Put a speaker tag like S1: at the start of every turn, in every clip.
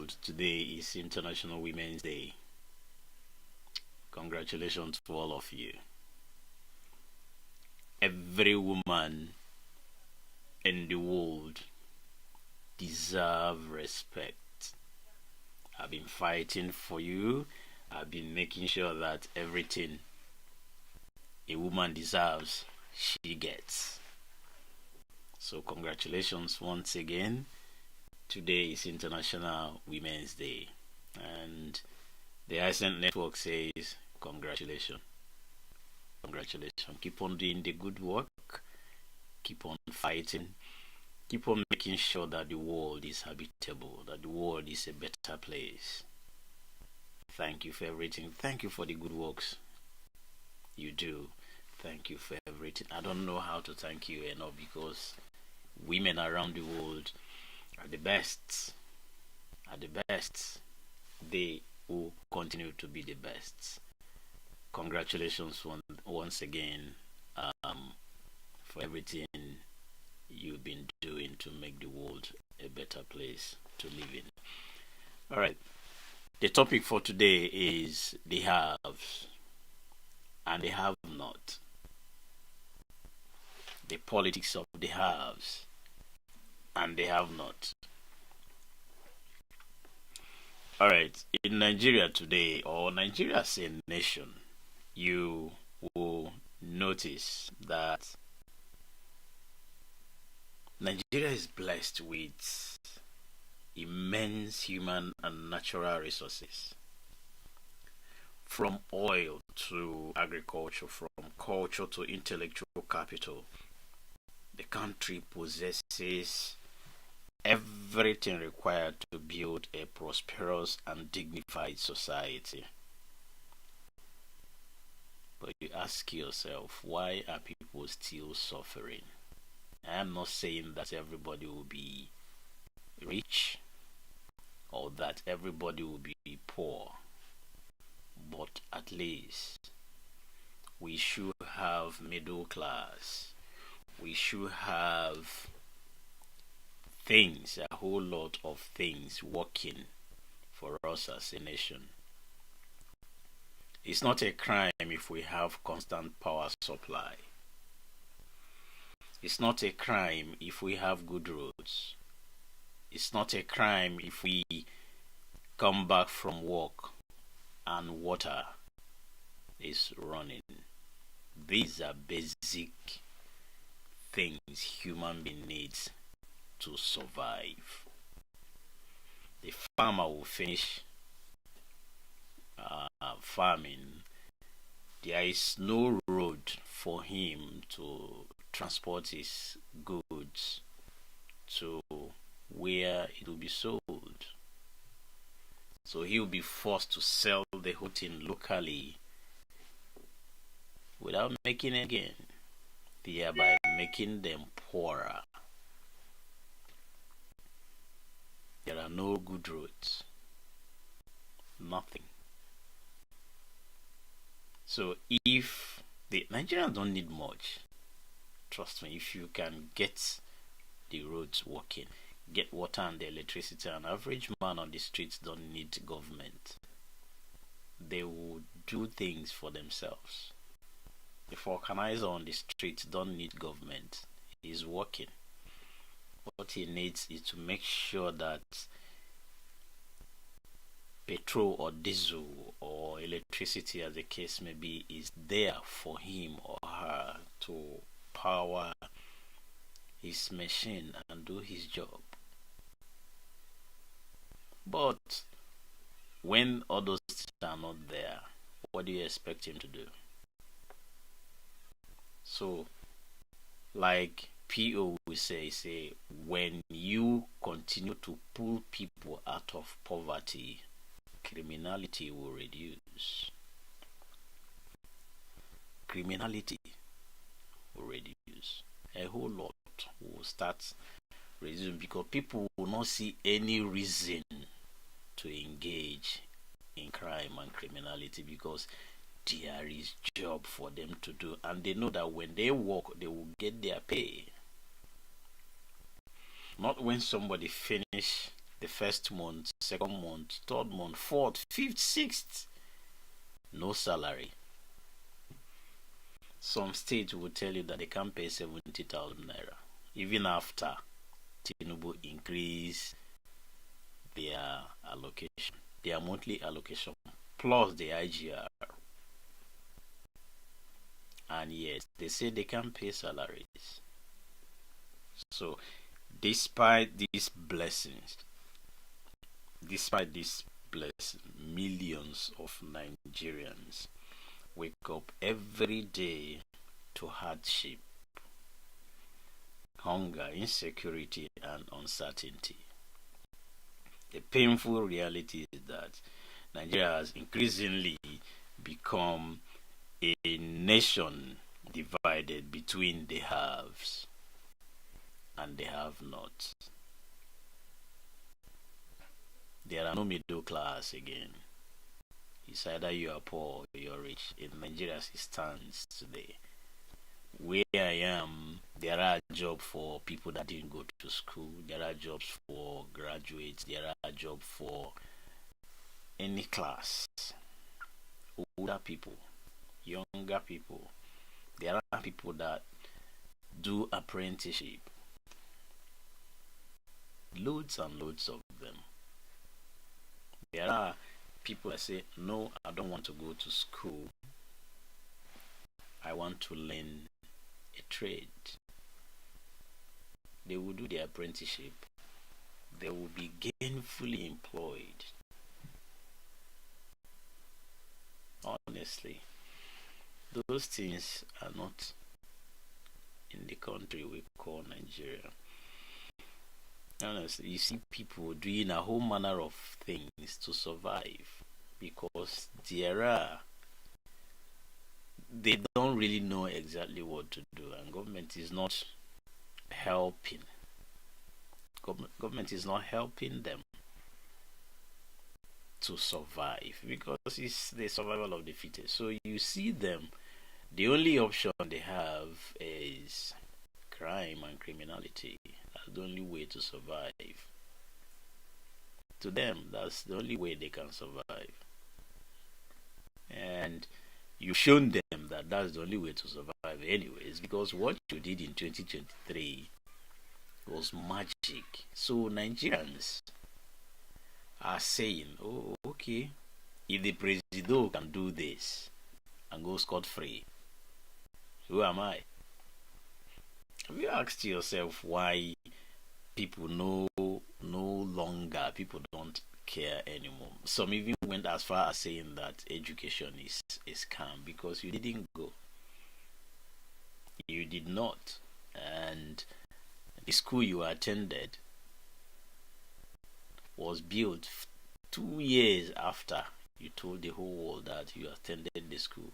S1: world. Today is International Women's Day. Congratulations to all of you. Every woman in the world deserves respect. I've been fighting for you. I've been making sure that everything a woman deserves, she gets. So congratulations once again. Today is International Women's Day, and the Accent Network says congratulations. Congratulations. Keep on doing the good work. Keep on fighting. Keep on making sure that the world is habitable, that the world is a better place. Thank you for everything. Thank you for the good works you do. Thank you for everything. I don't know how to thank you enough, because women around the world are the best. They will continue to be the best. Congratulations once again for everything you've been doing to make the world a better place to live in. All right. The topic for today is the haves and the have not. The politics of the haves and the have not. All right. In Nigeria today, or Nigeria as a nation, you will notice that Nigeria is blessed with immense human and natural resources, from oil to agriculture, from culture to intellectual capital. The country possesses everything required to build a prosperous and dignified society. But you ask yourself, why are people still suffering? I am not saying that everybody will be rich or that everybody will be poor, but at least we should have middle class. We should have things, a whole lot of things working for us as a nation. It's not a crime if we have constant power supply. It's not a crime if we have good roads. It's not a crime if we come back from work and water is running. These are basic things human being needs to survive. The farmer will finish farming. There is no road for him to transport his goods to where it will be sold. So he will be forced to sell the whole thing locally without making it again, thereby making them poorer. There are no good roads. Nothing. So if the Nigerians don't need much, trust me, if you can get the roads working, get water and the electricity, an average man on the streets don't need government. They will do things for themselves. The organizer on the streets don't need government. He's working. What he needs is to make sure that petrol or diesel or electricity, as the case may be, is there for him or her to power his machine and do his job. But when all those things are not there, what do you expect him to do? So, like PO will say, when you continue to pull people out of poverty, criminality will reduce. Criminality will reduce. A whole lot will start reducing, because people will not see any reason to engage in crime and criminality, because there is job for them to do, and they know that when they work they will get their pay. Not when somebody finish The first month, second month, third month, fourth, fifth, sixth, no salary. Some states will tell you that they can't pay 70,000 naira even after Tinubu increase their allocation, their monthly allocation, plus the IGR. And yet they say they can't pay salaries. So despite these blessings, millions of Nigerians wake up every day to hardship, hunger, insecurity, and uncertainty. The painful reality is that Nigeria has increasingly become a nation divided between the haves and the have-nots. There are no middle class again. It's either you are poor or you're rich. In Nigeria as it stands today, where I am, there are jobs for people that didn't go to school. There are jobs for graduates. There are jobs for any class. Older people, younger people. There are people that do apprenticeship. Loads and loads of them. There are people that say, no, I don't want to go to school. I want to learn a trade. They will do their apprenticeship. They will be gainfully employed. Honestly, those things are not in the country we call Nigeria. Honestly, you see people doing a whole manner of things to survive because they don't really know exactly what to do, and government is not helping. Government is not helping them to survive because it's the survival of the fittest. So you see them, the only option they have is crime and criminality. That's the only way to survive. To them, that's the only way they can survive. And you've shown them that that's the only way to survive anyways, because what you did in 2023 was magic. So Nigerians are saying, oh, okay, if the president can do this and go scot-free, who am I? Have you asked yourself why people no longer, people don't care anymore? Some even went as far as saying that education is a scam because you didn't go. You did not. And the school you attended was built 2 years after you told the whole world that you attended the school.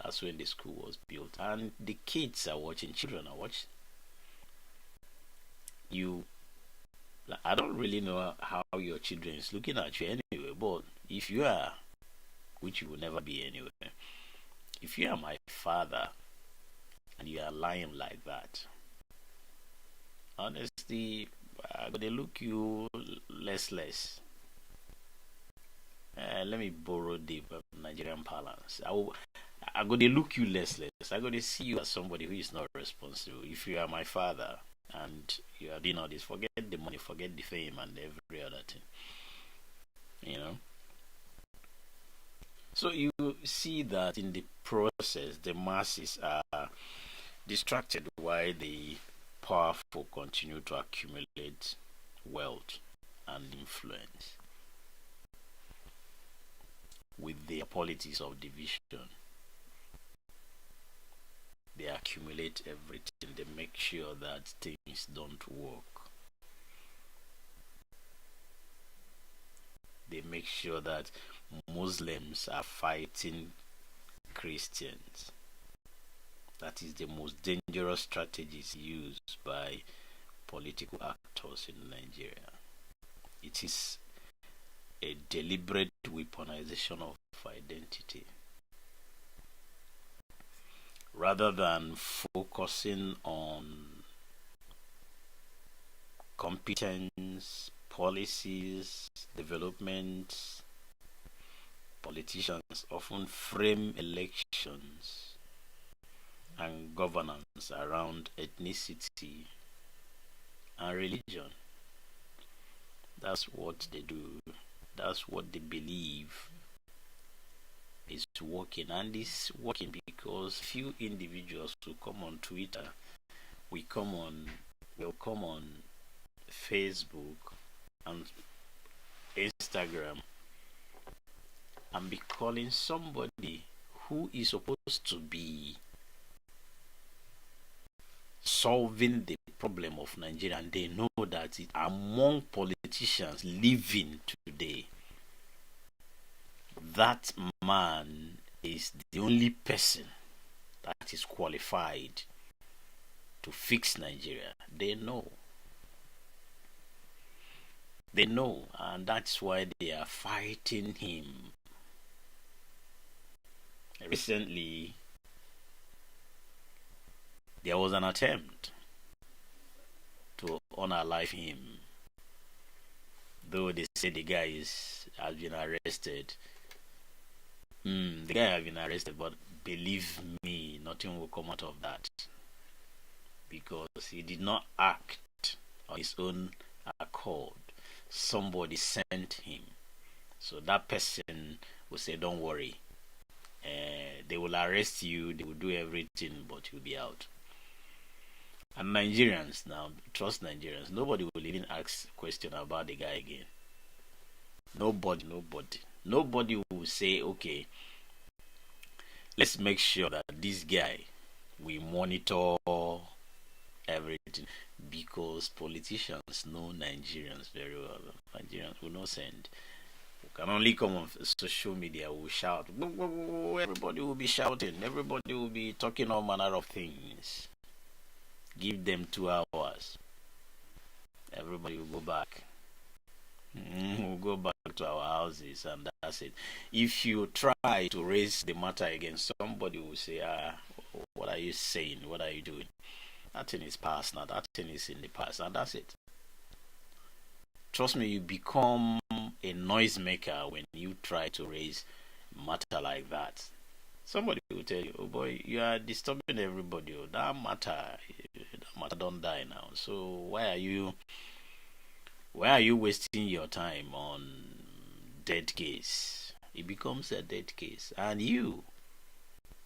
S1: That's when the school was built. And the kids are watching, children are watching. I don't really know how your children is looking at you anyway, but if you are, which you will never be anyway, if you are my father and you are lying like that, honestly, I'm gonna look you less. Let me borrow the Nigerian parlance. I'm gonna look you less. I'm gonna see you as somebody who is not responsible. If you are my father and you are doing all this, forget the money, forget the fame, and every other thing. You know. So you see that in the process, the masses are distracted while the powerful continue to accumulate wealth and influence with their politics of division. They accumulate everything. They make sure that things don't work. They make sure that Muslims are fighting Christians. That is the most dangerous strategies used by political actors in Nigeria. It is a deliberate weaponization of identity. Rather than focusing on competence, policies, development. Politicians often frame elections and governance around ethnicity and religion. That's what they do. That's what they believe is working, and it's working because few individuals will come on Twitter, will come on Facebook and Instagram and be calling somebody who is supposed to be solving the problem of Nigeria, and they know that among politicians living today, that man is the only person that is qualified to fix Nigeria. They know, and that's why they are fighting him. Recently, there was an attempt to unalive him, though they say the guy has been arrested. The guy has been arrested, but believe me, nothing will come out of that, because he did not act on his own accord. Somebody sent him, so that person will say, "Don't worry, they will arrest you, they will do everything, but you'll be out." And Nigerians now, trust Nigerians. Nobody will even ask a question about the guy again. Nobody will say, okay, let's make sure that this guy, we monitor everything, because politicians know Nigerians very well. Nigerians will not send. We can only come on social media, will shout. Everybody will be shouting. Everybody will be talking all manner of things. Give them 2 hours. Everybody will go back. We'll go back to our houses, and that's it. If you try to raise the matter again, somebody will say, what are you saying? What are you doing? That thing is past now. That thing is in the past, and that's it. Trust me, you become a noisemaker when you try to raise matter like that. Somebody will tell you, "Oh boy, you are disturbing everybody. That matter don't die now. So why are you wasting your time on dead case?" It becomes a dead case, and you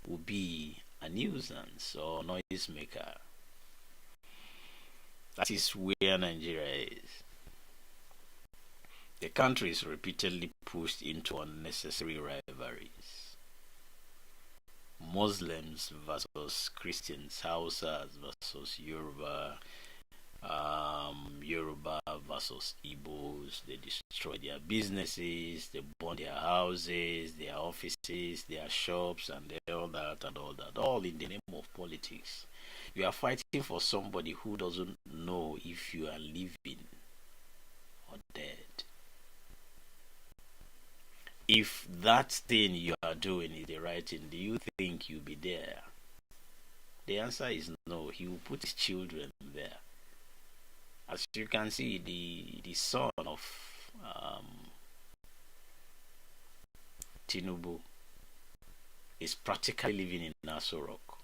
S1: will be a nuisance or noisemaker. That is where Nigeria is. The country is repeatedly pushed into unnecessary rivalries. Muslims versus Christians, Hausas versus Yoruba, Yoruba versus Igbos. They destroy their businesses, they burn their houses, their offices, their shops, and all that, all in the name of politics. You are fighting for somebody who doesn't know if you are living or dead. If that thing you are doing is the right thing, do you think you'll be there? The answer is no. He will put his children there. As you can see, the son of Tinubu is practically living in Nassau Rock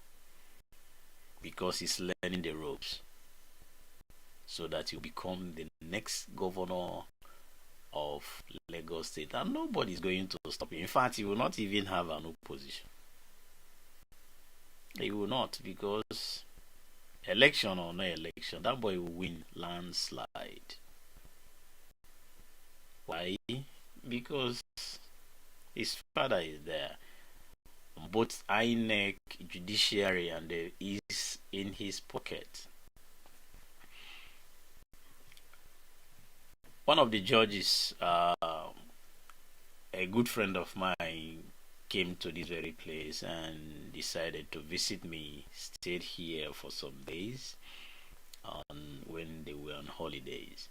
S1: because he's learning the ropes so that he'll become the next governor of Lagos State, and nobody's going to stop him. In fact, he will not even have an opposition. He will not, because election or no election, that boy will win landslide. Why? Because his father is there. Both INEC, judiciary, and is in his pocket. One of the judges, a good friend of mine, came to this very place and decided to visit me, stayed here for some days when they were on holidays.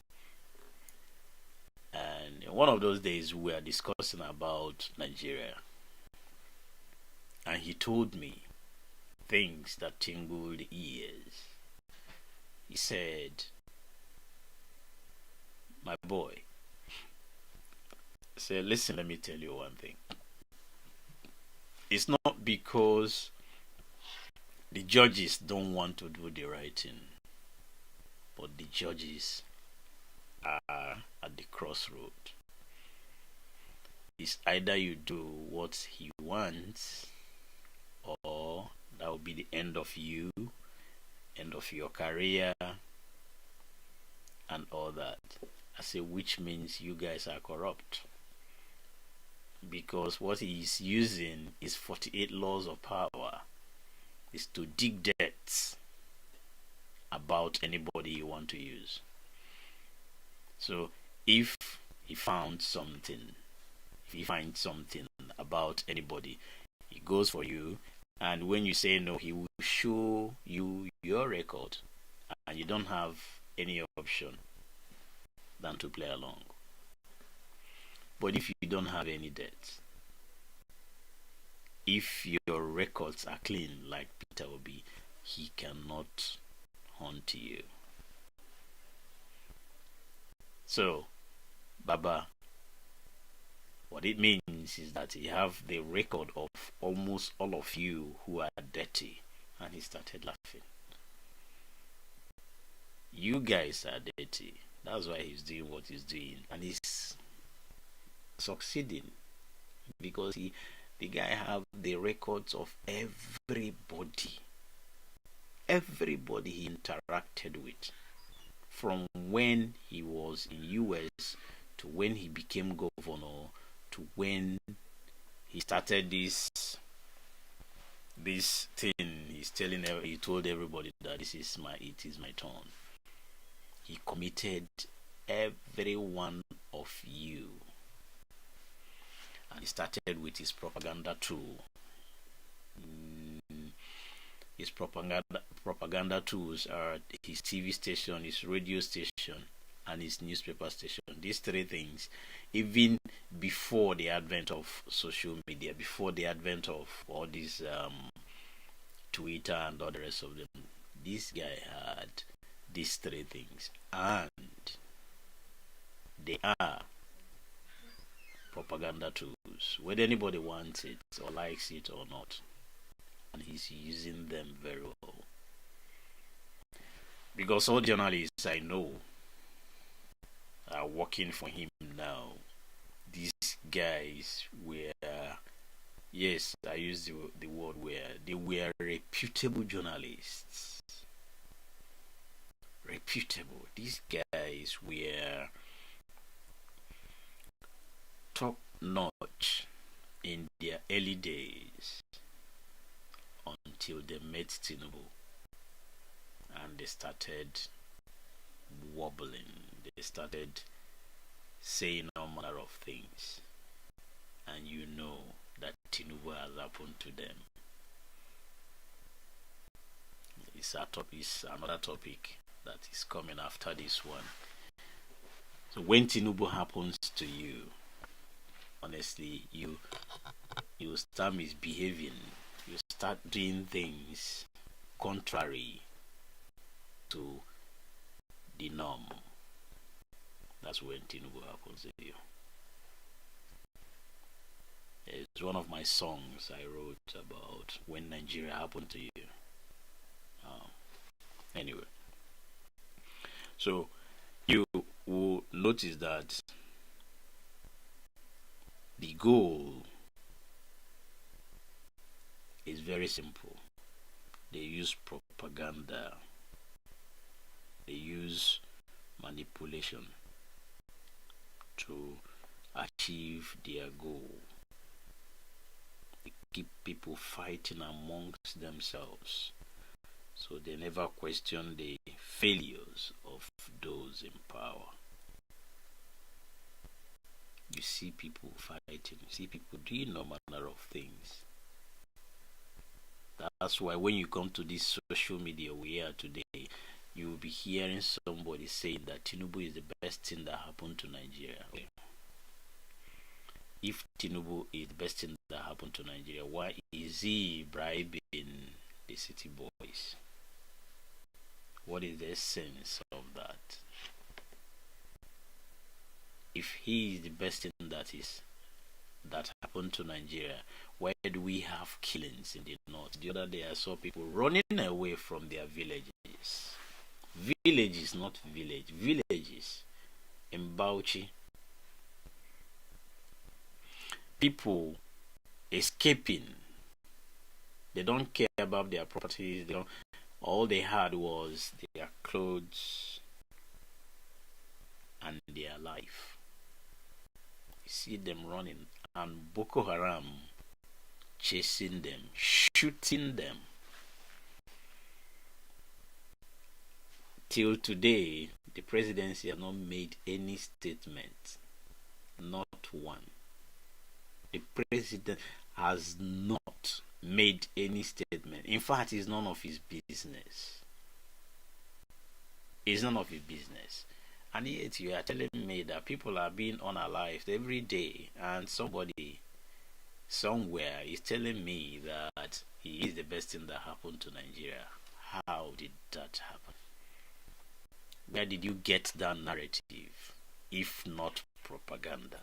S1: And one of those days we were discussing about Nigeria, and he told me things that tingled ears. He said, my boy. Say, listen, let me tell you one thing. It's not because the judges don't want to do the right thing, but the judges are at the crossroad. It's either you do what he wants, or that will be the end of you, end of your career, and all that. I say, which means you guys are corrupt. Because what he is using is 48 laws of power, is to dig debts about anybody you want to use. So if he finds something about anybody, he goes for you, and when you say no, he will show you your record, and you don't have any option than to play along. But if you don't have any debts, if your records are clean like Peter Obi, he cannot hunt you. So, Baba, what it means is that he have the record of almost all of you who are dirty. And he started laughing. You guys are dirty. That's why he's doing what he's doing. And he's succeeding. Because the guy have the records of everybody. Everybody he interacted with. From when he was in US to when he became governor to when he started this thing. He told everybody that it is my turn. He committed every one of you, and he started with his propaganda tool. His propaganda tools are his TV station, his radio station, and his newspaper station. These three things, even before the advent of social media, before the advent of all these Twitter and all the rest of them, this guy had these three things, and they are propaganda tools, whether anybody wants it or likes it or not, and he's using them very well. Because all journalists I know are working for him now. These guys were, yes, I use the word where, they were reputable journalists. Reputable. These guys were top notch in their early days until they met Tinubu and they started wobbling. They started saying all manner of things, and you know that Tinubu has happened to them. It's another topic that is coming after this one. So when Tinubu happens to you, honestly, you start misbehaving. You start doing things contrary to the norm. That's when Tinubu happens to you. It's one of my songs I wrote about when Nigeria happened to you. Anyway, so you will notice that the goal is very simple. They use propaganda, they use manipulation to achieve their goal. They keep people fighting amongst themselves, so they never question the failures of those in power. You see people fighting, you see people doing no manner of things. That's why when you come to this social media we are today, you will be hearing somebody saying that Tinubu is the best thing that happened to Nigeria. Okay. If Tinubu is the best thing that happened to Nigeria, why is he bribing the city boys? What is the sense of that? if he is the best thing that happened to Nigeria, why do we have killings in the north? The other day I saw people running away from their villages. Villages, not village. Villages in Bauchi. People escaping. They don't care about their properties. All they had was their clothes and their life. You see them running, and Boko Haram chasing them, shooting them. Till today, the presidency has not made any statement. Not one. The president has not made any statement. In fact, it's none of his business. It's none of his business. And yet you are telling me that people are being unalived every day, and somebody somewhere is telling me that he is the best thing that happened to Nigeria. How did that happen? Where did you get that narrative, if not propaganda?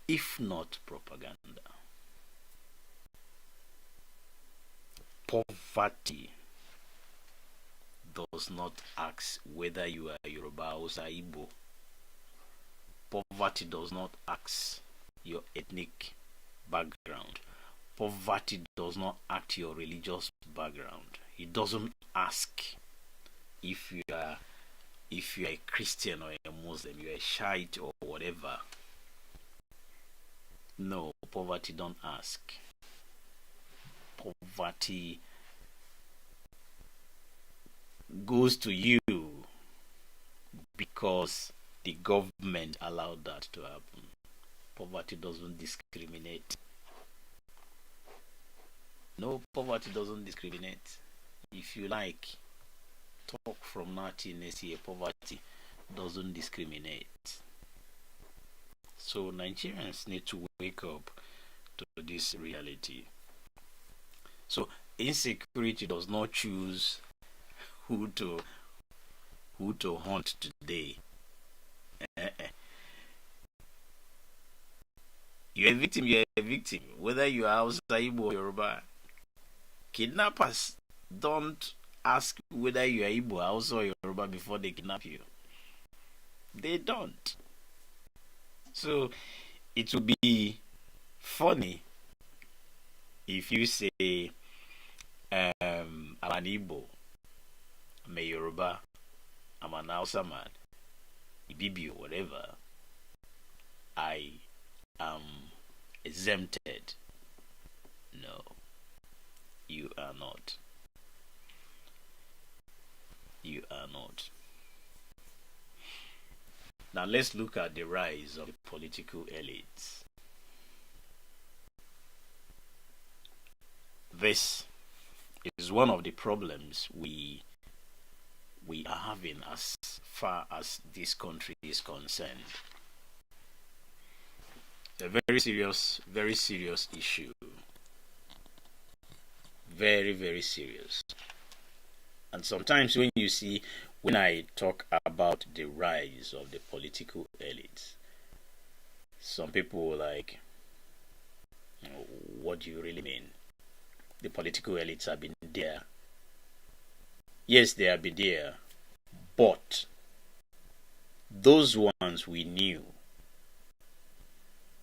S1: If not propaganda. Poverty does not ask whether you are Yoruba or Igbo. Poverty does not ask your ethnic background. Poverty does not ask your religious background. It doesn't ask if you are a Christian or a Muslim, you are a Shiite or whatever. No, poverty don't ask. Poverty goes to you because the government allowed that to happen. Poverty doesn't discriminate. No, poverty doesn't discriminate. If you like, talk from now till next year. Poverty doesn't discriminate. So Nigerians need to wake up to this reality. So insecurity does not choose who to hunt today. You're a victim, whether you are Hausa, Igbo or Yoruba. Kidnappers don't ask whether you are Igbo, Hausa or Yoruba before they kidnap you. They don't. So it would be funny if you say, I'm an Igbo, I'm a Yoruba, I'm an Hausa man, Ibibi or whatever, I am exempted. No, you are not. You are not. Now let's look at the rise of the political elites. This is one of the problems we are having as far as this country is concerned. A very serious issue. Very, very serious. And sometimes when I talk about the rise of the political elites, some people are like, what do you really mean? The political elites have been there. Yes, they have been there. But those ones we knew,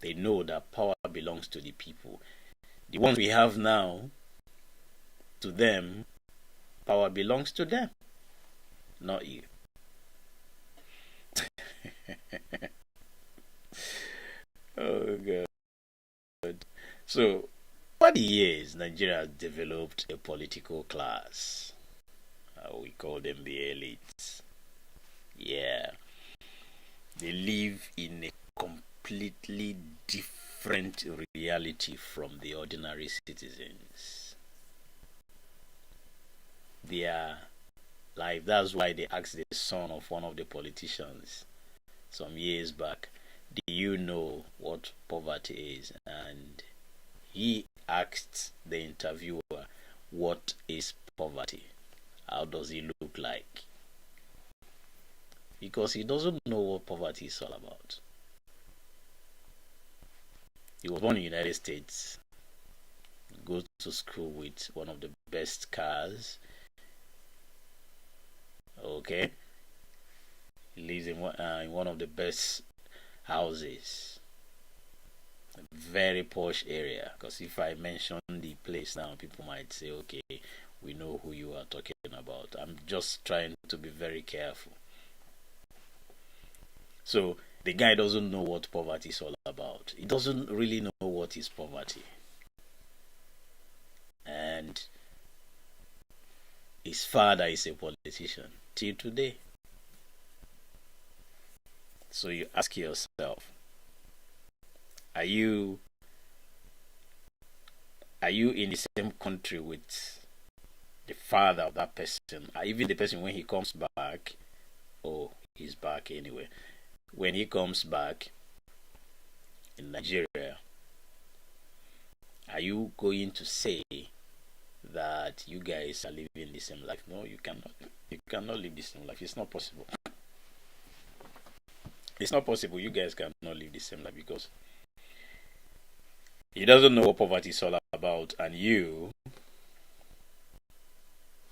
S1: they know that power belongs to the people. The ones we have now, to them, power belongs to them, not you. Oh God. So over the years, Nigeria has developed a political class. We call them the elites. Yeah. They live in a completely different reality from the ordinary citizens. Their life, that's why they asked the son of one of the politicians some years back, do you know what poverty is? And he asked the interviewer, what is poverty? How does it look like? because he doesn't know what poverty is all about. He was born in the United States, goes to school with one of the best cars. Okay, he lives in one of the best houses, very posh area. Because if I mention the place now, people might say, "Okay, we know who you are talking about." I'm just trying to be very careful. So the guy doesn't know what poverty is all about. He doesn't really know what is poverty, and his father is a politician till today. So you ask yourself, are you in the same country with the father of that person? Even the person, when he comes back, oh, he's back anyway. When he comes back in Nigeria, are you going to say that you guys are living the same life? No, you cannot. You cannot live the same life. It's not possible. It's not possible. You guys cannot live the same life because he doesn't know what poverty is all about, and you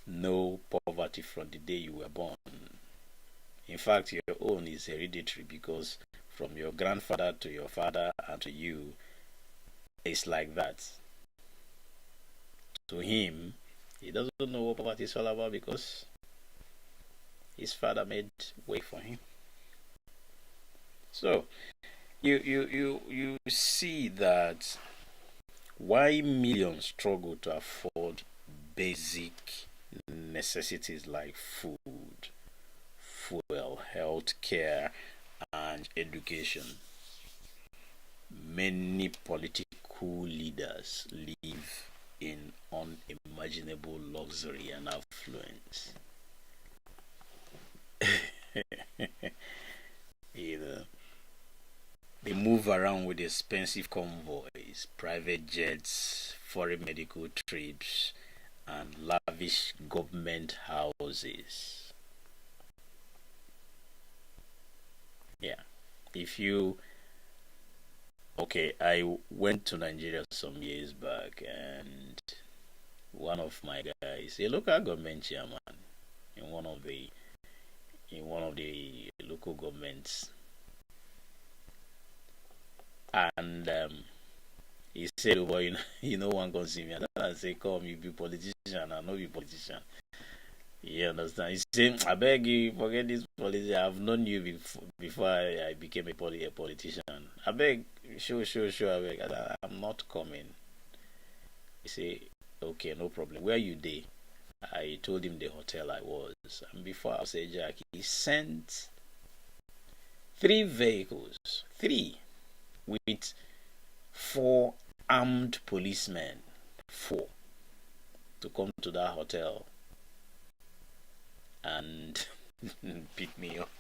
S1: know poverty from the day you were born. In fact, your own is hereditary because from your grandfather to your father and to you, it's like that. To him, he doesn't know what poverty is all about because his father made way for him. So you see that why millions struggle to afford basic necessities like food, fuel, health care, and education. Many political leaders live in unimaginable luxury and affluence. you know, they move around with expensive convoys, private jets, foreign medical trips, and lavish government houses. Yeah. If you Okay, I went to Nigeria some years back, and one of my guys, a local government chairman in one of the local governments, and he said, "Oh boy, one can see me." And I say, "Come, you be politician, I know you politician." You understand? He said, "I beg you, forget this politician. I've known you before I became a politician. I beg, sure, I beg. I'm not coming." He say, "Okay, no problem. Where you dey?" I told him the hotel I was. And before I say Jack, he sent 3 vehicles, three, with 4 armed policemen, 4, to come to that hotel and pick me up.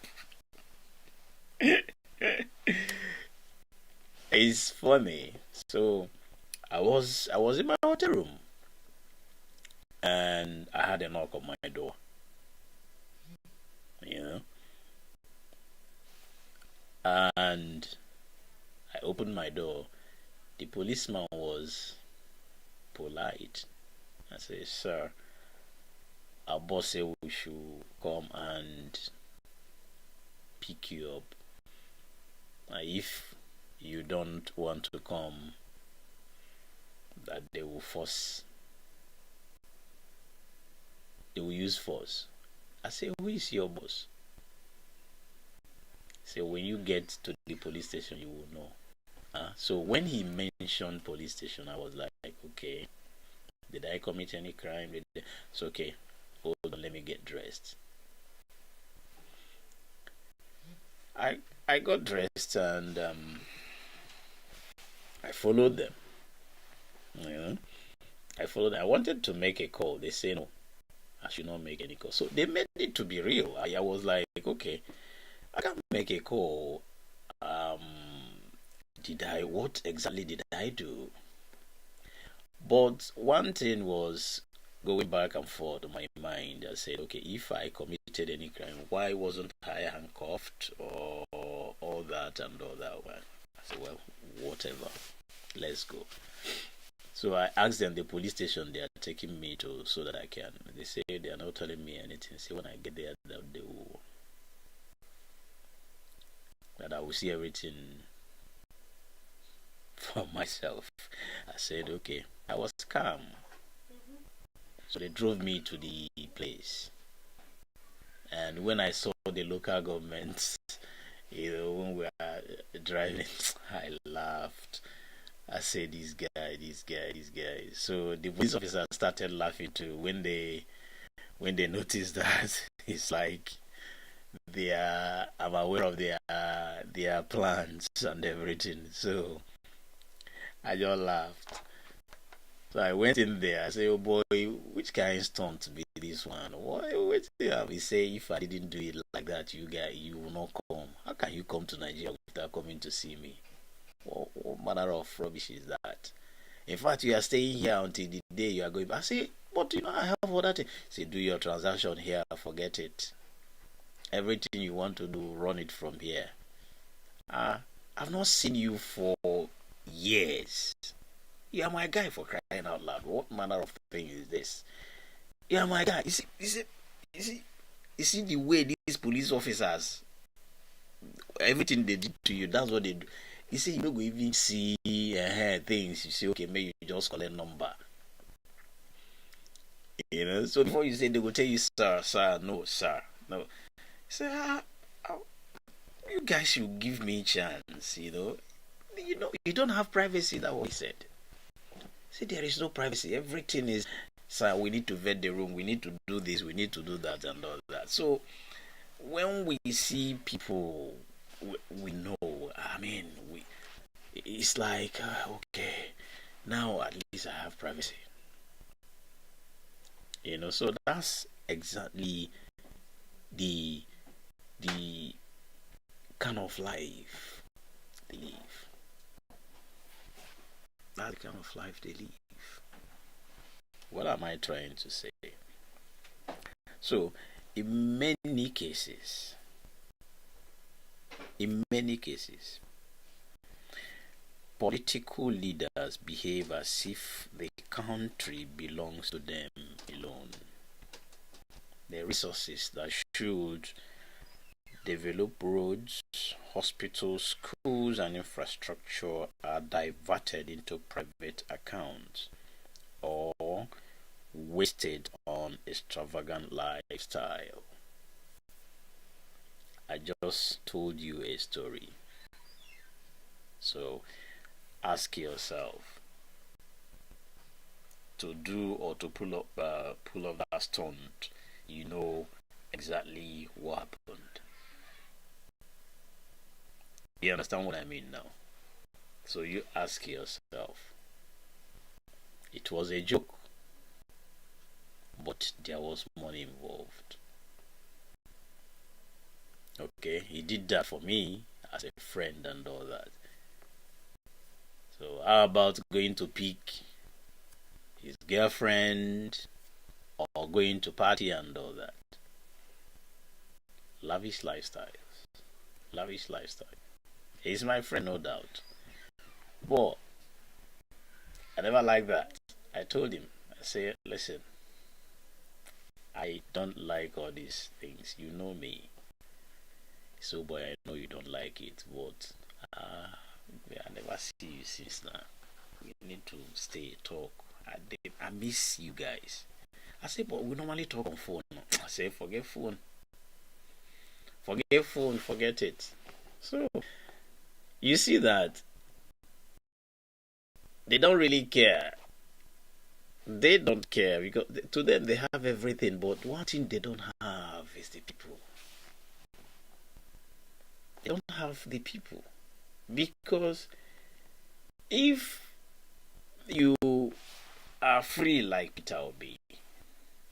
S1: It's funny. So I was in my hotel room, and I had a knock on my door. You know, and I opened my door. The policeman was polite. I said, "Sir, our boss said we should come and pick you up. If you don't want to come, that they will use force." I say, "Who is your boss?" Say, "When you get to the police station, you will know." So when he mentioned police station, I was like, "Okay, did I commit any crime?" It's okay. Hold on, let me get dressed. I got dressed, and I followed them. You know, I followed. I wanted to make a call. They say no, I should not make any call. So they made it to be real. I was like, "Okay, I can't make a call. Um, what exactly did I do?" But one thing was, going back and forth in my mind. I said, okay, if I committed any crime, why wasn't I handcuffed or all that and all that one? I said, well, whatever, let's go. So I asked them the police station they are taking me to so that I can. They say they are not telling me anything. So when I get there, they will, that I will see everything for myself. I said, okay. I was calm. So they drove me to the place. And when I saw the local government, when we were driving, I laughed. I said, this guy. So the police officer started laughing too when they noticed that it's like I'm aware of their plans and everything. So I just laughed. So I went in there. I said, "Oh boy, which kind of stunt be this one? What do you have?" He say, "If I didn't do it like that, you will not come. How can you come to Nigeria without coming to see me? What manner of rubbish is that? In fact, you are staying here until the day you are going." I say, "But I have all that." He say, "Do your transaction here. Forget it. Everything you want to do, run it from here. I've not seen you for years. You are my guy, for crying out loud. What manner of thing is this? You are my guy. You see the way these police officers, everything they did to you, that's what they do. You see, you don't even see things. You say, okay, maybe you just collect number. So before you say, they will tell you, sir, no, sir, no. You say, you guys should give me a chance, you don't have privacy. That's what he said. See, there is no privacy. Everything is, sir, we need to vet the room. We need to do this. We need to do that and all that. So when we see people, we know. It's like, okay, now at least I have privacy. So that's exactly the kind of life they live. That's the kind of life they live. What am I trying to say? So, in many cases, political leaders behave as if the country belongs to them alone. The resources that should develop roads, hospitals, schools, and infrastructure are diverted into private accounts or wasted on extravagant lifestyle. I just told you a story. So ask yourself, to do or to pull up that stunt, you know exactly what happened. You understand what I mean now? So you ask yourself, it was a joke, but there was money involved. Okay, he did that for me as a friend and all that. So how about going to pick his girlfriend or going to party and all that? Lavish lifestyle. He's my friend, no doubt. But I never like that. I told him, I said, listen, I don't like all these things. You know me. So, boy, I know you don't like it, but I never see you since now. We need to stay, talk. I miss you guys. I said, but we normally talk on phone. I said, forget phone. Forget it. So, you see that they don't really care. They don't care because to them they have everything, but one thing they don't have is the people. They don't have the people. Because if you are free like Peter Obi,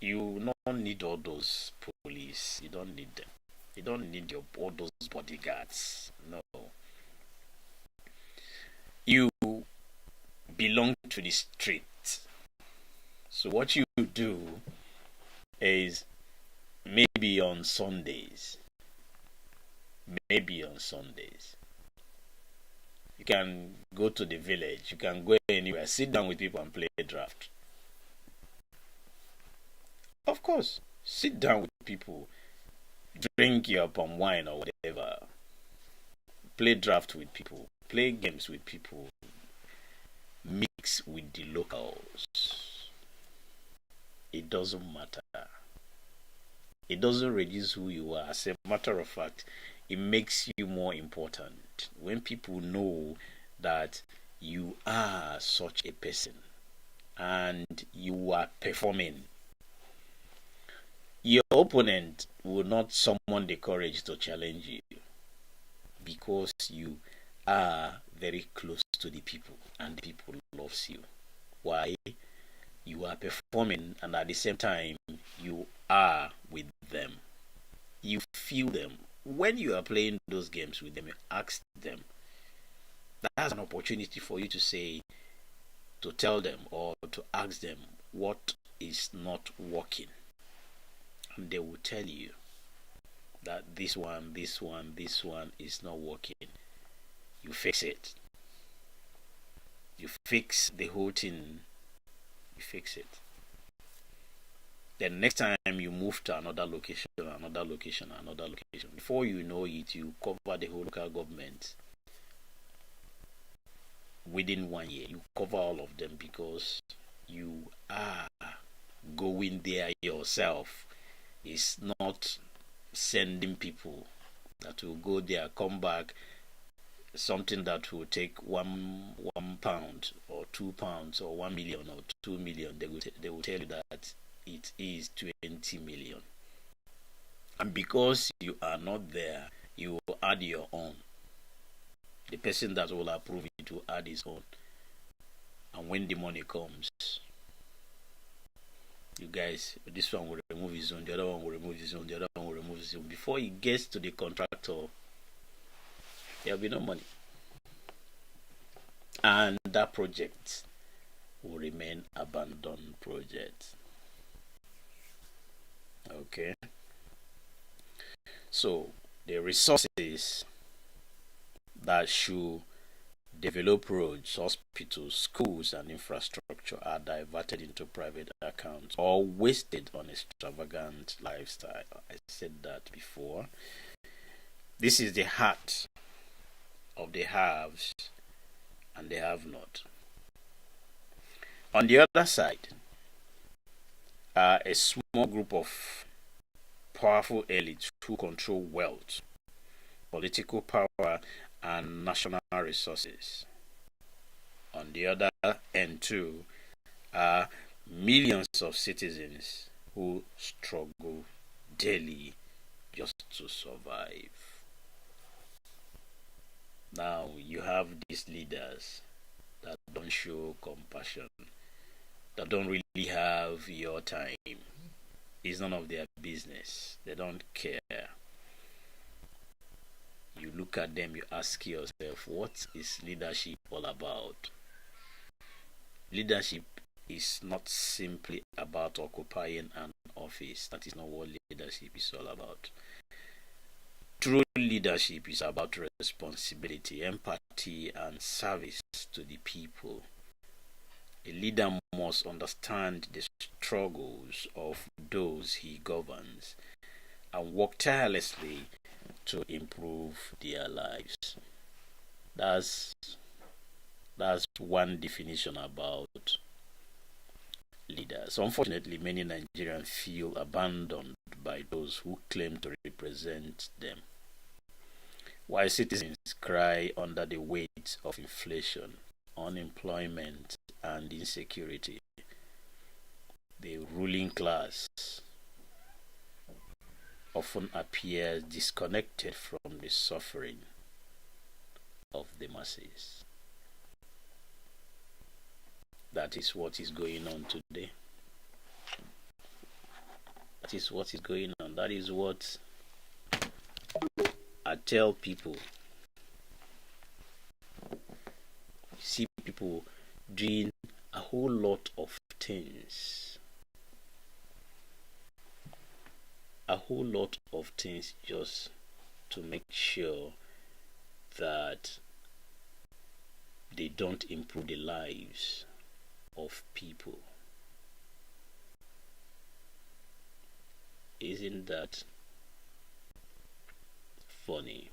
S1: you don't need all those police. You don't need them. You don't need all those bodyguards. No. You belong to the street. So what you do is maybe on Sundays, you can go to the village, you can go anywhere, sit down with people and play a draft. Of course, sit down with people, drink your palm wine or whatever, play draft with people, play games with people, mix with the locals. It doesn't matter. It doesn't reduce who you are. As a matter of fact, it makes you more important. When people know that you are such a person and you are performing, your opponent will not summon the courage to challenge you because you are very close to the people and the people loves you. Why? You are performing and at the same time you are with them. You feel them. When you are playing those games with them, you ask them. That's an opportunity for you to say, to tell them or to ask them what is not working. And they will tell you that this one is not working. You fix it. You fix the whole thing. You fix it. Then next time you move to another location. Before you know it, you cover the whole local government. Within 1 year, you cover all of them because you are going there yourself. It's not sending people that will go there, come back, something that will take £1 or £2 or 1 million or 2 million. They will tell you that it is 20 million. And because you are not there, you will add your own. The person that will approve it will add his own. And when the money comes, you guys, this one will remove his own, the other one will remove his own, the other one will remove his own. Before he gets to the contractor, there will be no money. And that project will remain abandoned project. Okay. So the resources that should develop roads, hospitals, schools, and infrastructure are diverted into private accounts or wasted on extravagant lifestyle. I said that before. This is the heart of the haves and the have not. On the other side, a small group of powerful elites who control wealth, political power, and national resources. On the other end, too, are millions of citizens who struggle daily just to survive. Now, you have these leaders that don't show compassion, that don't really have your time. It's none of their business. They don't care. You look at them, you ask yourself, what is leadership all about? Leadership is not simply about occupying an office. That is not what leadership is all about. True leadership is about responsibility, empathy, and service to the people. A leader must understand the struggles of those he governs and work tirelessly to improve their lives. That's one definition about leaders. Unfortunately, many Nigerians feel abandoned by those who claim to represent them. While citizens cry under the weight of inflation, unemployment, and insecurity, the ruling class often appears disconnected from the suffering of the masses. That is what is going on today. That is what is going on. That is what I tell people. See people doing a whole lot of things. A whole lot of things just to make sure that they don't improve the lives of people. Isn't that funny?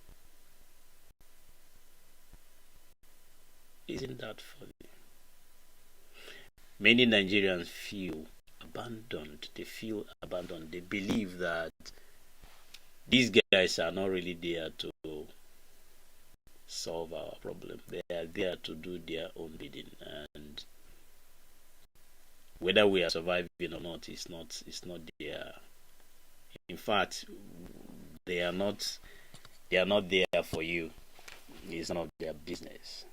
S1: Isn't that funny? Many Nigerians feel abandoned. They feel abandoned. They believe that these guys are not really there to solve our problem. They are there to do their own bidding, and whether we are surviving or not, it's not their. In fact, they are not there for you. It's none of their business.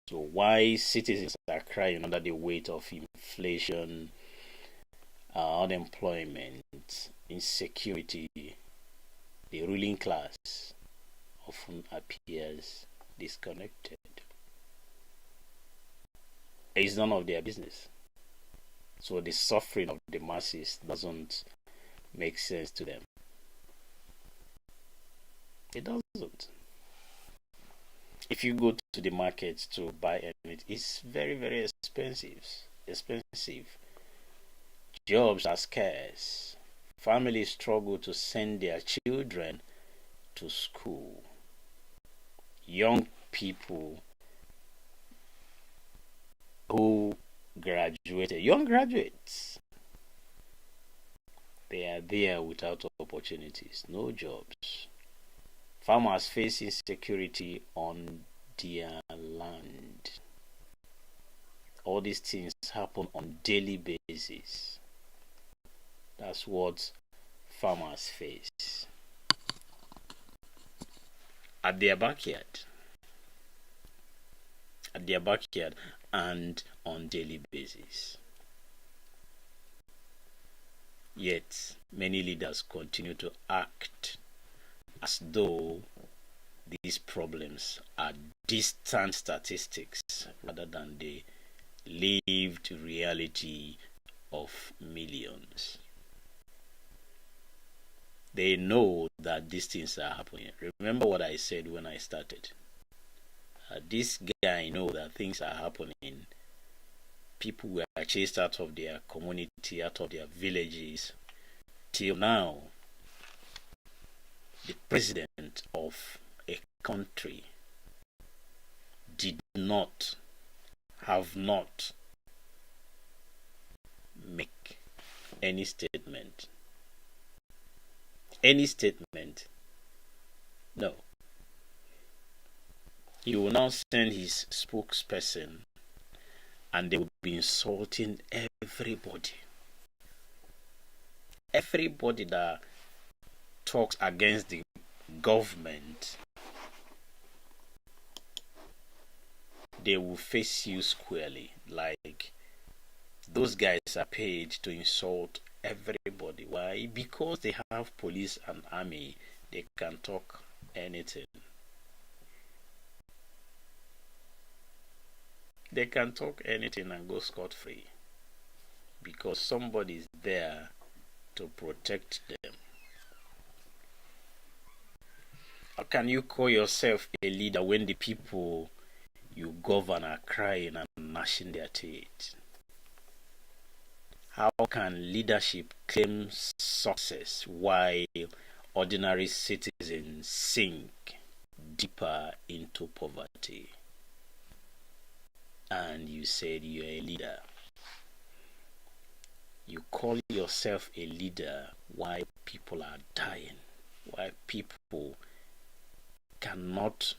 S1: So why citizens are crying under the weight of inflation, unemployment, insecurity, the ruling class often appears disconnected. It's none of their business. So the suffering of the masses doesn't make sense to them. It doesn't. If you go to the market to buy anything, it's very, very expensive. Jobs are scarce. Families struggle to send their children to school. Young people who graduated, young graduates, they are there without opportunities, no jobs. Farmers face insecurity on their land. All these things happen on daily basis. That's what farmers face at their backyard. And on daily basis. Yet many leaders continue to act as though these problems are distant statistics rather than the lived reality of millions. They know that these things are happening. Remember what I said when I started. This guy know that things are happening. People were chased out of their community, out of their villages. Till now, the president of a country have not make any statement. No. He will now send his spokesperson and they will be insulting everybody. Everybody that talks against the government, they will face you squarely. Like, those guys are paid to insult everybody. Why? Because they have police and army. They can talk anything. They can talk anything and go scot-free because somebody is there to protect them. How can you call yourself a leader when the people you govern are crying and gnashing their teeth? How can leadership claim success while ordinary citizens sink deeper into poverty? And you said you're a leader. You call yourself a leader while people are dying, while people cannot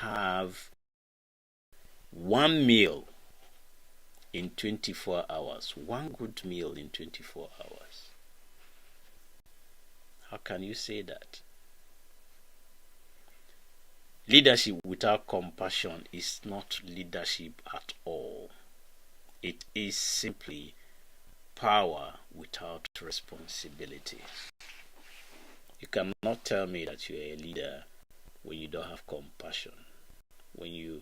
S1: have one meal in 24 hours, one good meal in 24 hours. How can you say that? Leadership without compassion is not leadership at all. It is simply power without responsibility. You cannot tell me that you're a leader when you don't have compassion, when you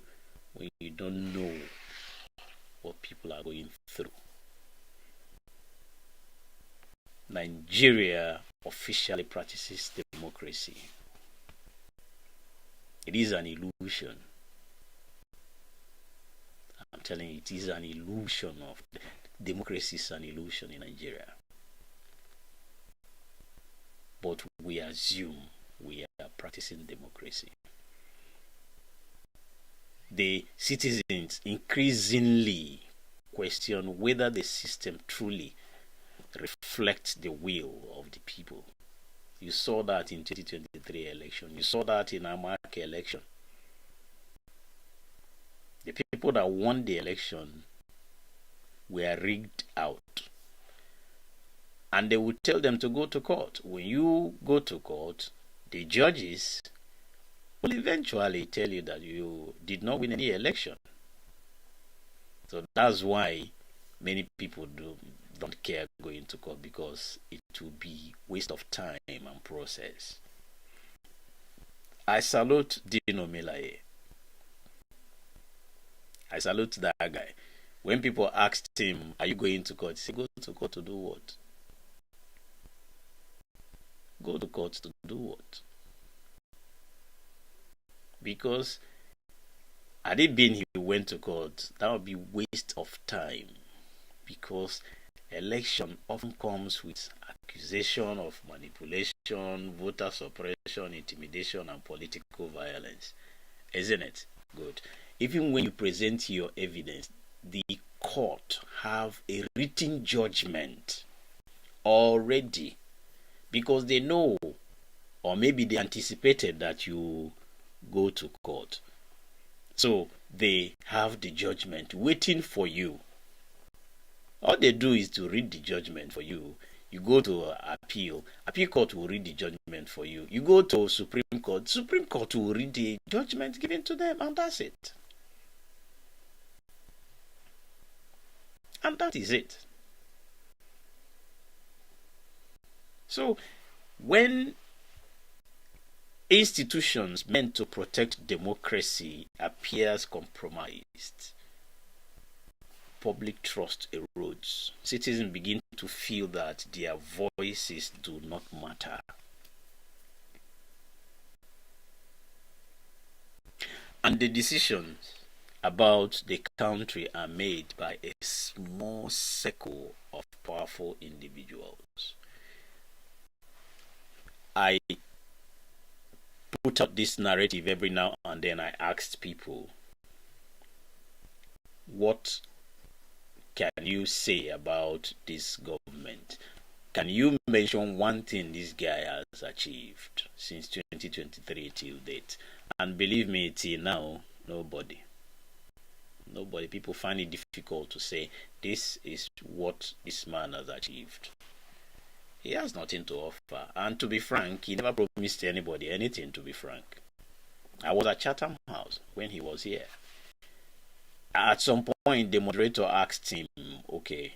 S1: when you don't know what people are going through. Nigeria officially practices democracy. It is an illusion. I'm telling you, it is an illusion of democracy is an illusion in Nigeria. But we assume we are practicing democracy. The citizens increasingly question whether the system truly reflects the will of the people. You saw that in 2023 election. You saw that in Amarke election. The people that won the election were rigged out. And they would tell them to go to court. When you go to court, the judges will eventually tell you that you did not win any election. So that's why many people don't care going to court, because it will be waste of time and process. I salute Dino Melaye. I salute that guy. When people asked him, "Are you going to court?" he said, "Go to court to do what? Go to court to do what?" Because had it been he went to court, that would be waste of time. Because election often comes with accusation of manipulation, voter suppression, intimidation, and political violence. Isn't it? Good. Even when you present your evidence, the court have a written judgment already, because they know, or maybe they anticipated that you go to court. So they have the judgment waiting for you. All they do is to read the judgment for you. You go to appeal court will read the judgment for you. You go to Supreme Court will read the judgment given to them, and that's it. And that is it. So when institutions meant to protect democracy appears compromised, public trust erodes. Citizens begin to feel that their voices do not matter. And the decisions about the country are made by a small circle of powerful individuals. I put out this narrative every now and then. I asked people, what can you say about this government? Can you mention one thing this guy has achieved since 2023 till date? And believe me, till now, nobody. People find it difficult to say this is what this man has achieved. He has nothing to offer. And to be frank, he never promised anybody anything, to be frank. I was at Chatham House when he was here. At some point, the moderator asked him, "Okay,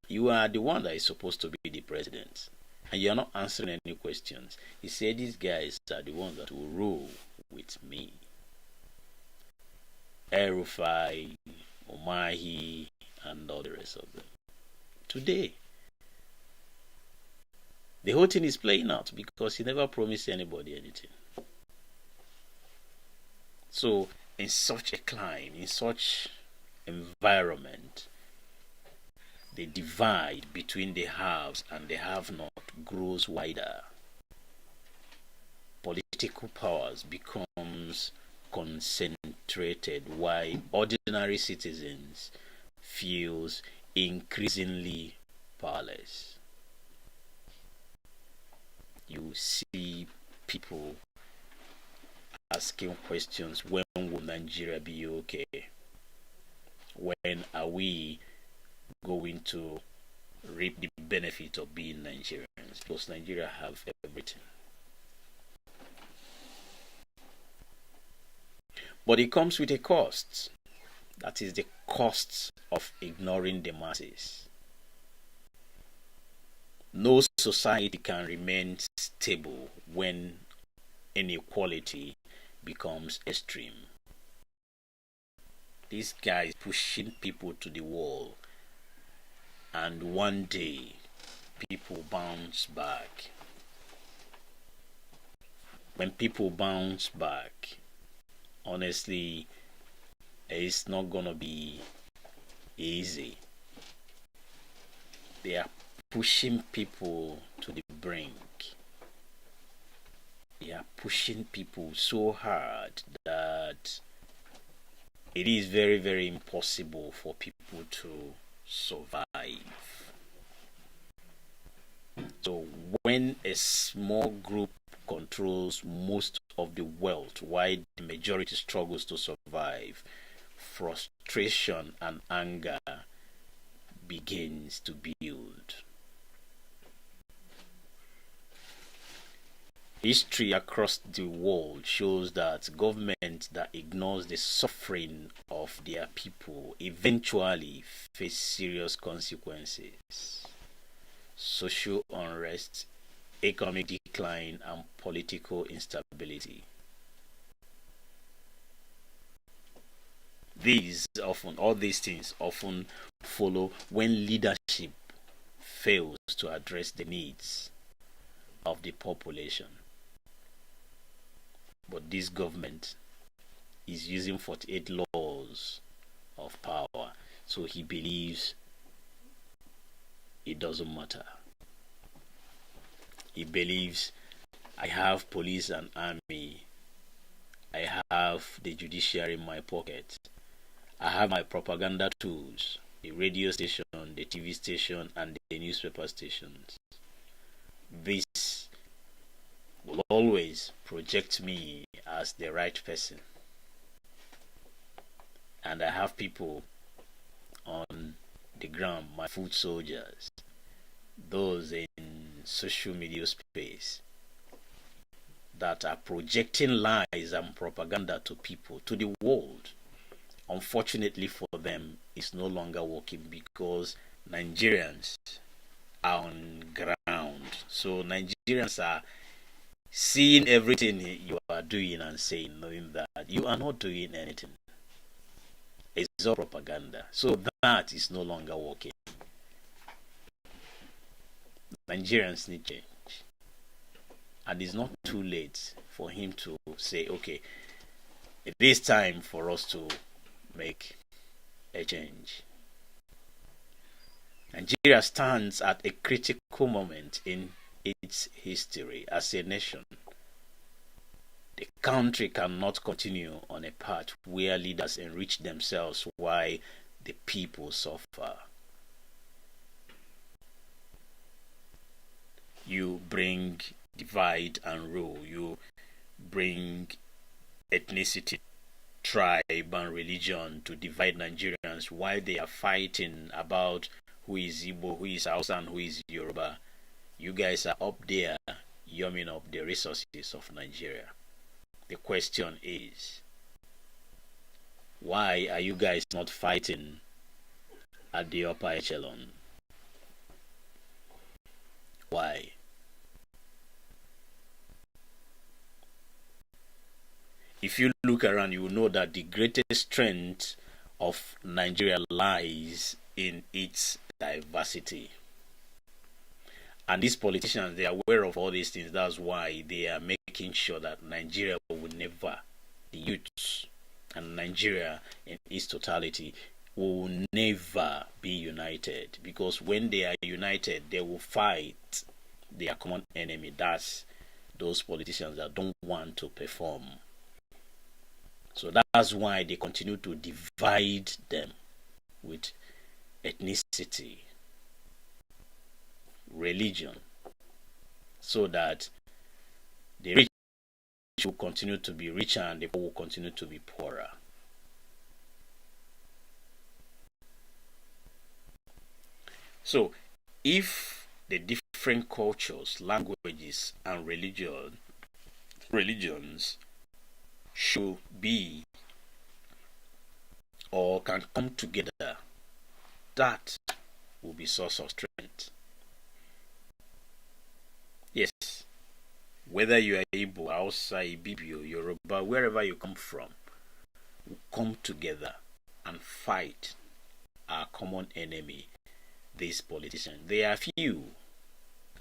S1: you are the one that is supposed to be the president, and you're not answering any questions." He said, "These guys are the ones that will rule with me. El-Rufai, Omahi, and all the rest of them." Today, the whole thing is playing out because he never promised anybody anything. So, in such a climate, in such environment, the divide between the haves and the have-not grows wider. Political powers becomes concentrated, while ordinary citizens feels increasingly powerless. You see people asking questions: when will Nigeria be okay? When are we going to reap the benefit of being Nigerians? Because Nigeria have everything. But it comes with a cost. That is the cost of ignoring the masses. No society can remain stable when inequality becomes extreme. This guy is pushing people to the wall, and one day people bounce back. When people bounce back, honestly, it's not gonna be easy. They are pushing people to the brink. They are pushing people so hard that it is very, very impossible for people to survive. So when a small group controls most of the wealth while the majority struggles to survive, frustration and anger begins to build. History across the world shows that governments that ignores the suffering of their people eventually face serious consequences. Social unrest, economic decline, and political instability. All these things often follow when leadership fails to address the needs of the population. But this government is using 48 laws of power, so he believes it doesn't matter. He believes I have police and army, I have the judiciary in my pocket, I have my propaganda tools, the radio station, the TV station, and the newspaper stations. This will always project me as the right person. And I have people on the ground, my foot soldiers, those in social media space, that are projecting lies and propaganda to people, to the world. Unfortunately for them, it's no longer working because Nigerians are on ground. So Nigerians are seeing everything you are doing and saying, knowing that you are not doing anything. It's all propaganda. So that is no longer working. Nigerians need change. And it's not too late for him to say, okay, it is time for us to make a change. Nigeria stands at a critical moment in its history as a nation. The country cannot continue on a path where leaders enrich themselves while the people suffer. You bring divide and rule. You bring ethnicity, tribe, and religion to divide Nigerians while they are fighting about who is Igbo, who is Hausa, and who is Yoruba. You guys are up there yumming up the resources of Nigeria. The question is, why are you guys not fighting at the upper echelon? Why? If you look around, you will know that the greatest strength of Nigeria lies in its diversity. And these politicians, they are aware of all these things. That's why they are making sure that Nigeria will never, the youths and Nigeria in its totality, will never be united. Because when they are united, they will fight their common enemy. That's those politicians that don't want to perform. So that's why they continue to divide them with ethnicity, religion, so that the rich will continue to be richer and the poor will continue to be poorer. So if the different cultures, languages, and religions should be or can come together, that will be source of strength. Yes, whether you are Igbo, Hausa, Ibibio, Yoruba, wherever you come from, will come together and fight our common enemy, these politicians. They are few.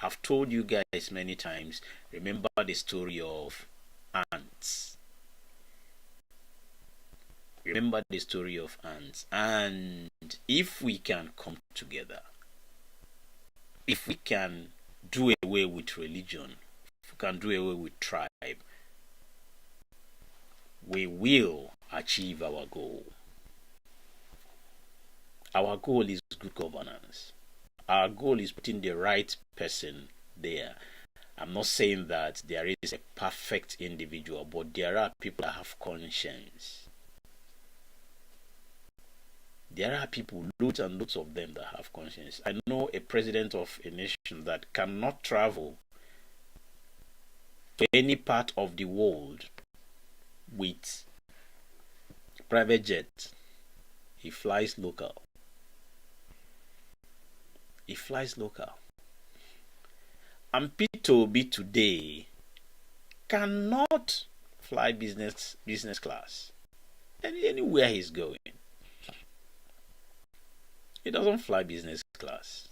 S1: I've told you guys many times, remember the story of ants. Remember the story of ants. And if we can come together, if we can do away with religion, if we can do away with tribe, we will achieve our goal. Our goal is good governance. Our goal is putting the right person there. I'm not saying that there is a perfect individual, but there are people that have conscience. There are people, loads and loads of them, that have conscience. I know a president of a nation that cannot travel to any part of the world with private jet. He flies local. He flies local. And Peter Obi today cannot fly business class anywhere he's going. He doesn't fly business class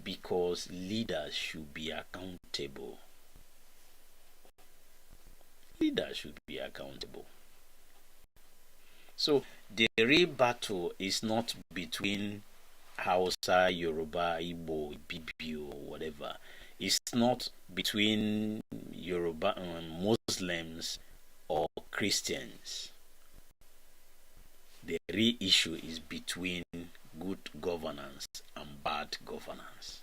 S1: because leaders should be accountable. Leaders should be accountable. So the real battle is not between Hausa, Yoruba, Igbo, Bibi, or whatever. It's not between Yoruba and Muslims or Christians. The real issue is between good governance and bad governance.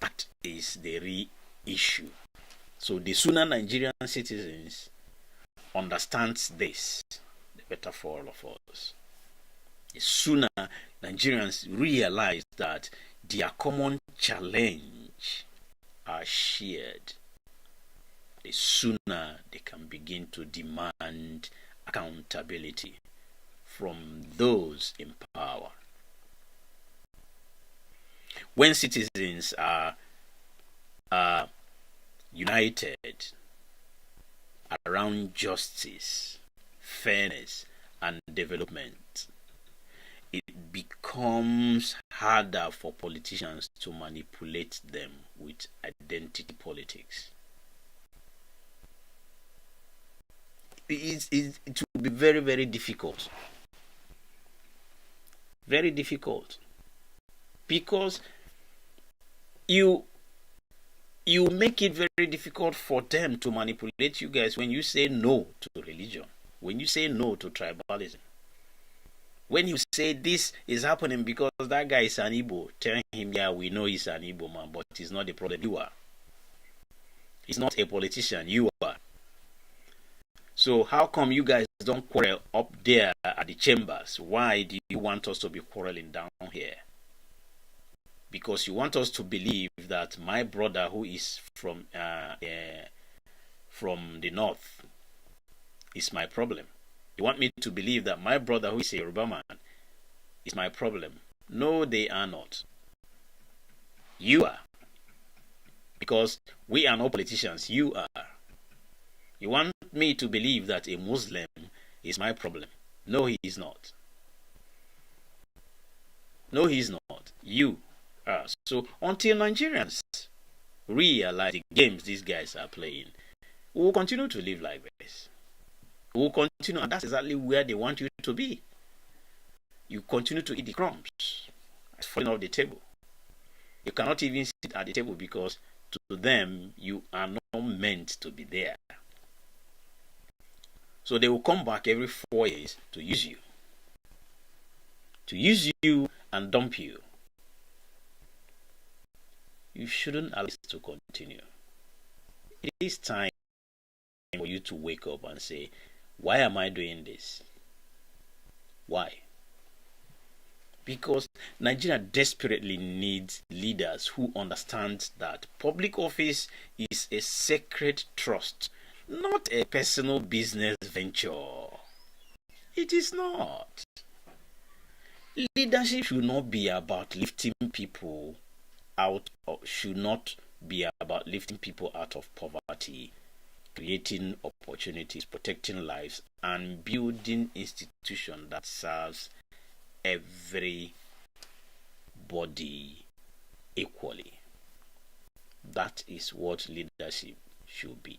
S1: That is the real issue. So the sooner Nigerian citizens understand this, the better for all of us. The sooner Nigerians realize that their common challenge are shared, the sooner they can begin to demand accountability from those in power. When citizens are united around justice, fairness, and development, it becomes harder for politicians to manipulate them with identity politics. It will be very, very difficult. Very difficult. Because you make it very difficult for them to manipulate you guys when you say no to religion, when you say no to tribalism, when you say this is happening because that guy is an Igbo. Tell him, yeah, we know he's an Igbo man, but it's not the problem. You are. He's not a politician. You are. So how come you guys don't quarrel up there at the chambers? Why do you want us to be quarreling down here? Because you want us to believe that my brother who is from the north is my problem. You want me to believe that my brother who is a Yoruba man is my problem. No, they are not. You are. Because we are not politicians. You are. You want me to believe that a Muslim is my problem. No, he is not. No, he is not. You are. So until Nigerians realize the games these guys are playing, we will continue to live like this. We will continue, and that's exactly where they want you to be. You continue to eat the crumbs. It's falling off the table. You cannot even sit at the table because to them you are not meant to be there. So they will come back every 4 years to use you. To use you and dump you. You shouldn't allow this to continue. It is time for you to wake up and say, why am I doing this? Why? Because Nigeria desperately needs leaders who understand that public office is a sacred trust, not a personal business venture. It is not. Leadership should not be about lifting people out of poverty. creating opportunities, protecting lives, and building institution that serves everybody equally. That is what leadership should be.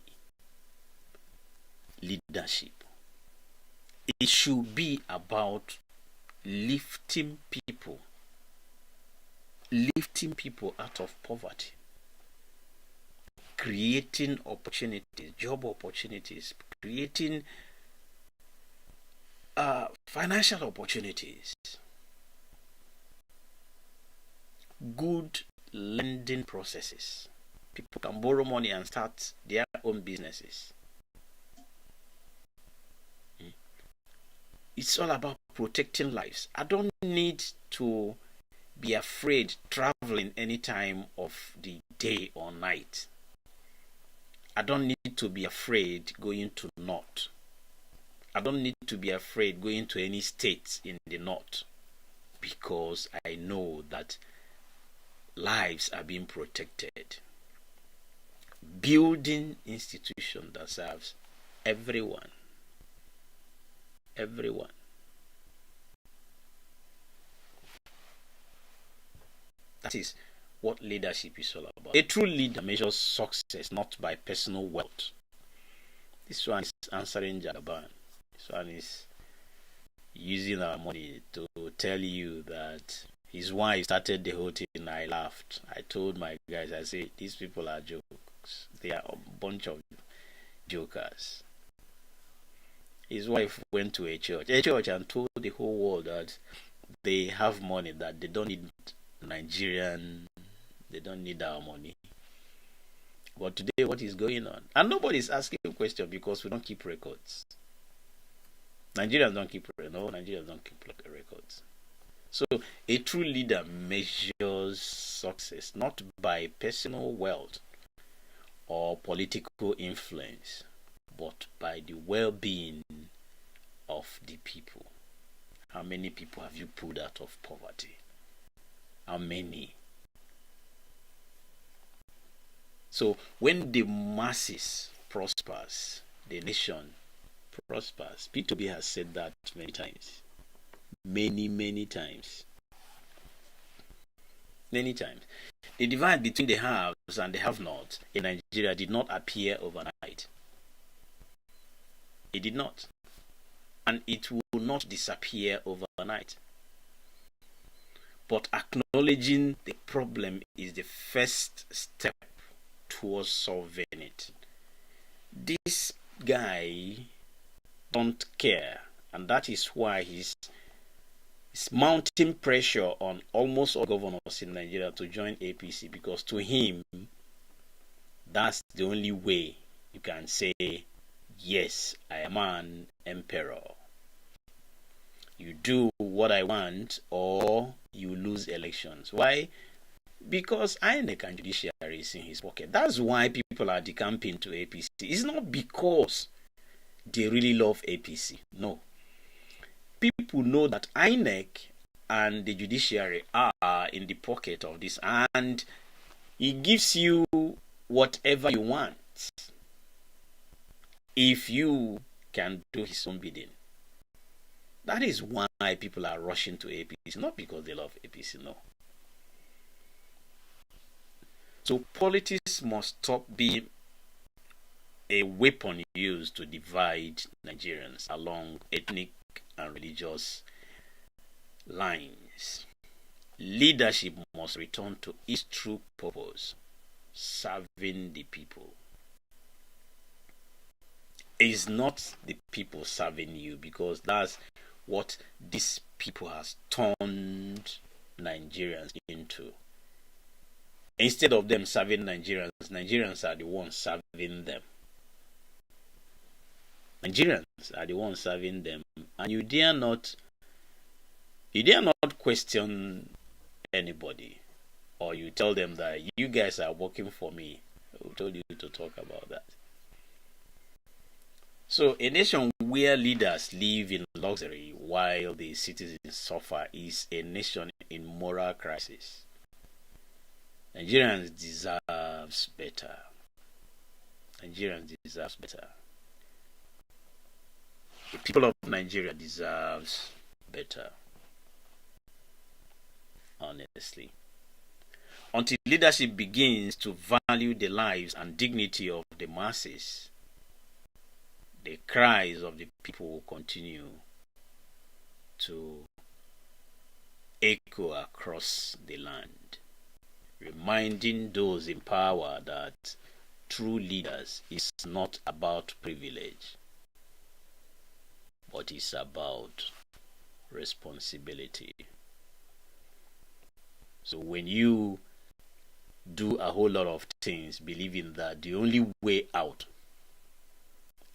S1: Leadership. It should be about lifting people out of poverty, creating opportunities, job opportunities, creating financial opportunities, good lending processes. People can borrow money and start their own businesses. It's all about protecting lives. I don't need to be afraid traveling any time of the day or night. I don't need to be afraid going to north. I don't need to be afraid going to any states in the north, because I know that lives are being protected. Building institution that serves everyone. Everyone. That is what leadership is all about. A true leader measures success not by personal wealth. This one is answering Jagaban. This one is using our money to tell you that his wife started the whole thing. I laughed. I told my guys, I said, these people are jokes. They are a bunch of jokers. His wife went to a church and told the whole world that they have money, that they don't need Nigerian, they don't need our money. But today, what is going on? And nobody is asking a question because we don't keep records. Nigerians don't keep records. So a true leader measures success not by personal wealth or political influence, but by the well-being of the people. How many people have you pulled out of poverty? How many? So when the masses prospers, the nation prospers. P2B has said that many times. Many times. Many times. The divide between the haves and the have-nots in Nigeria did not appear overnight. It did not. And it will not disappear overnight. But acknowledging the problem is the first step towards solving it. This guy don't care, and that is why he's mounting pressure on almost all governors in Nigeria to join APC, because to him, that's the only way you can say, yes, I am an emperor. You do what I want or you lose elections. Why? Because INEC and judiciary is in his pocket. That's why people are decamping to APC. It's not because they really love APC. No. People know that INEC and the judiciary are in the pocket of this, and he gives you whatever you want if you can do his own bidding. That is why people are rushing to APC, not because they love APC, no. So politics must stop being a weapon used to divide Nigerians along ethnic and religious lines. Leadership must return to its true purpose, serving the people. It's not the people serving you, because that's what these people has turned Nigerians into. Instead of them serving Nigerians, Nigerians are the ones serving them. Nigerians are the ones serving them, and you dare not question anybody, or you tell them that you guys are working for me. Who told you to talk about that? So a nation where leaders live in luxury while the citizens suffer is a nation in moral crisis. Nigerians deserve better. Nigerians deserve better. The people of Nigeria deserves better, honestly. Until leadership begins to value the lives and dignity of the masses, the cries of the people will continue to echo across the land, reminding those in power that true leaders is not about privilege, but it's about responsibility. So when you do a whole lot of things believing that the only way out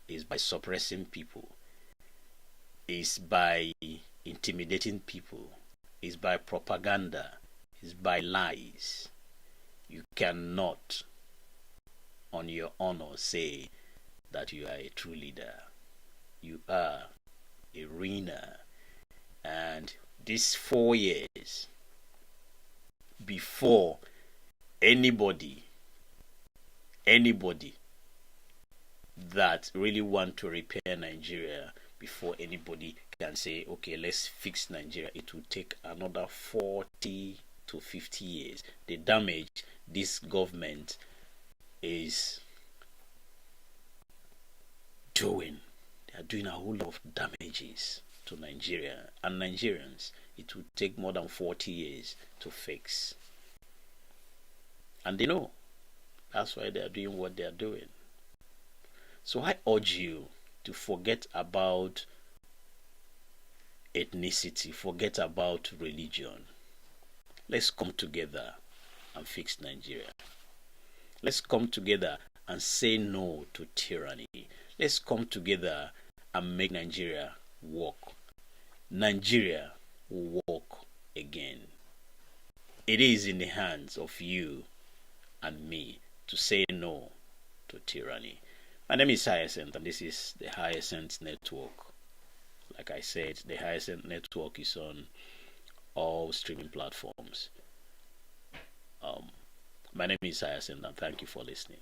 S1: is by suppressing people, is by intimidating people, is by propaganda, is by lies, you cannot on your honor say that you are a true leader. You are a ruiner. And these 4 years before anybody that really want to repair Nigeria, before anybody can say, okay, let's fix Nigeria, it will take another 40 to 50 years. The damage this government is doing, they are doing a whole lot of damages to Nigeria and Nigerians. It will take more than 40 years to fix. And they know. That's why they are doing what they are doing. So I urge you to forget about ethnicity, forget about religion. Let's come together and fix Nigeria. Let's come together and say no to tyranny. Let's come together and make Nigeria work. Nigeria will work again. It is in the hands of you and me to say no to tyranny. My name is Hyacinth, and this is the Hyacinth Network. Like I said, the Hyacinth Network is on all streaming platforms. My name is Hyacinth, and thank you for listening.